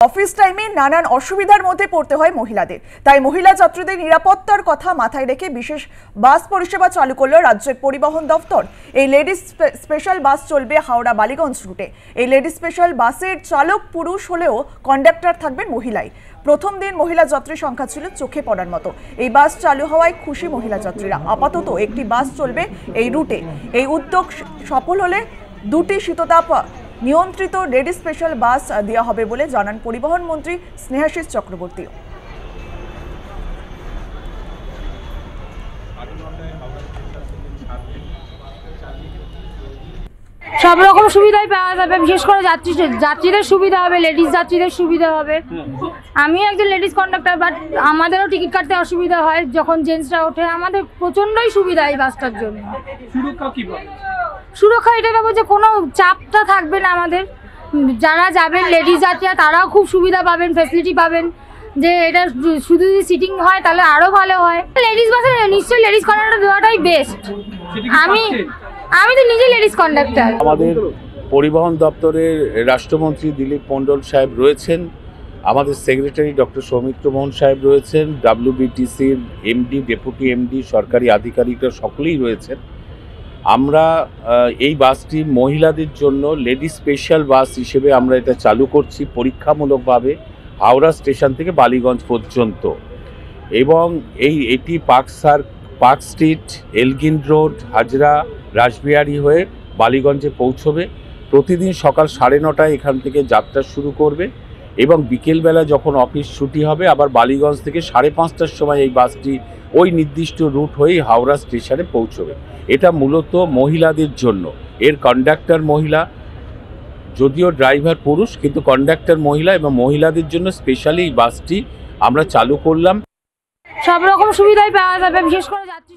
Office টাইমে নানান অসুবিধার মধ্যে পড়তে হয় মহিলাদের, তাই মহিলা যাত্রীদের নিরাপত্তার কথা মাথায় রেখে বিশেষ বাস পরিষেবা চালু করলো রাজ্যের পরিবহন দফতর। এই লেডিস স্পেশাল বাস চলবে হাওড়া বালিগঞ্জ রুটে। এই লেডিস স্পেশাল বাসের চালক পুরুষ হলেও কন্ডাক্টর থাকবেন মহিলাই। প্রথম দিন মহিলা যাত্রী সংখ্যা ছিল চোখে পড়ার মতো। এই বাস চালু হওয়ায় খুশি মহিলা যাত্রীরা। আপাতত একটি বাস চলবে এই রুটে। এই উদ্যোগ সফল হলে দুটি শীততাপ নিয়ন্ত্রিত লেডিস স্পেশাল বাস দেওয়া হবে বলে জানান পরিবহন মন্ত্রী স্নেহাশিস চক্রবর্তী। সব রকম সুবিধাই পাওয়া যাবে, বিশেষ করে যাত্রীদের সুবিধা হবে, লেডিস যাত্রীদের সুবিধা হবে। আমি একজন লেডিস কন্ডাক্টর, বাট আমাদেরও টিকিট কাটতে অসুবিধা হয় যখন জেন্টসরা ওঠে। আমাদের প্রচণ্ডই সুবিধা এই বাসটার জন্য। সুরক্ষা এটা পাবো যে কোনো চাপটা থাকবে না আমাদের। যারা যাবেন লেডিস যাত্রীরা তারাও খুব সুবিধা পাবেন, ফ্যাসিলিটি পাবেন। যে এটা শুধু যদি সিটিং হয় তাহলে আরও ভালো হয়। লেডিস বাসে নিশ্চয়ই লেডিস কন্ডাক্টর দেওয়াটাই বেস্ট। আমি তো নিজে লেডিস কন্ডাক্টর। আমাদের পরিবহন দপ্তরের রাষ্ট্রমন্ত্রী দিলীপ মণ্ডল সাহেব রয়েছেন, আমাদের সেক্রেটারি ডক্টর সৌমিত্র মোহন সাহেব রয়েছেন, WBTCর এমডি, ডেপুটি এমডি, সরকারি আধিকারিকরা সকলেই রয়েছেন। আমরা এই বাসটি মহিলাদের জন্য লেডিস স্পেশাল বাস হিসেবে আমরা এটা চালু করছি পরীক্ষামূলকভাবে হাওড়া স্টেশন থেকে বালিগঞ্জ পর্যন্ত। এবং এটি park street, Elgin road, Hazra, Rashbehari হয়ে বালিগঞ্জে পৌঁছবে। প্রতিদিন সকাল 9:30 এখান থেকে যাত্রা শুরু করবে এবং বিকেলবেলা যখন অফিস ছুটি হবে আবার বালিগঞ্জ থেকে 5:30টার সময় এই বাসটি ওই নির্দিষ্ট রুট হয়েই হাওড়া স্টেশনে পৌঁছবে। এটা মূলত মহিলাদের জন্য। এর কন্ডাক্টর মহিলা, যদিও ড্রাইভার পুরুষ, কিন্তু কন্ডাক্টর মহিলা, এবং মহিলাদের জন্য স্পেশালি এই বাসটি আমরা চালু করলাম। সব রকম সুবিধাই পাওয়া যাবে, বিশেষ করে যাত্রী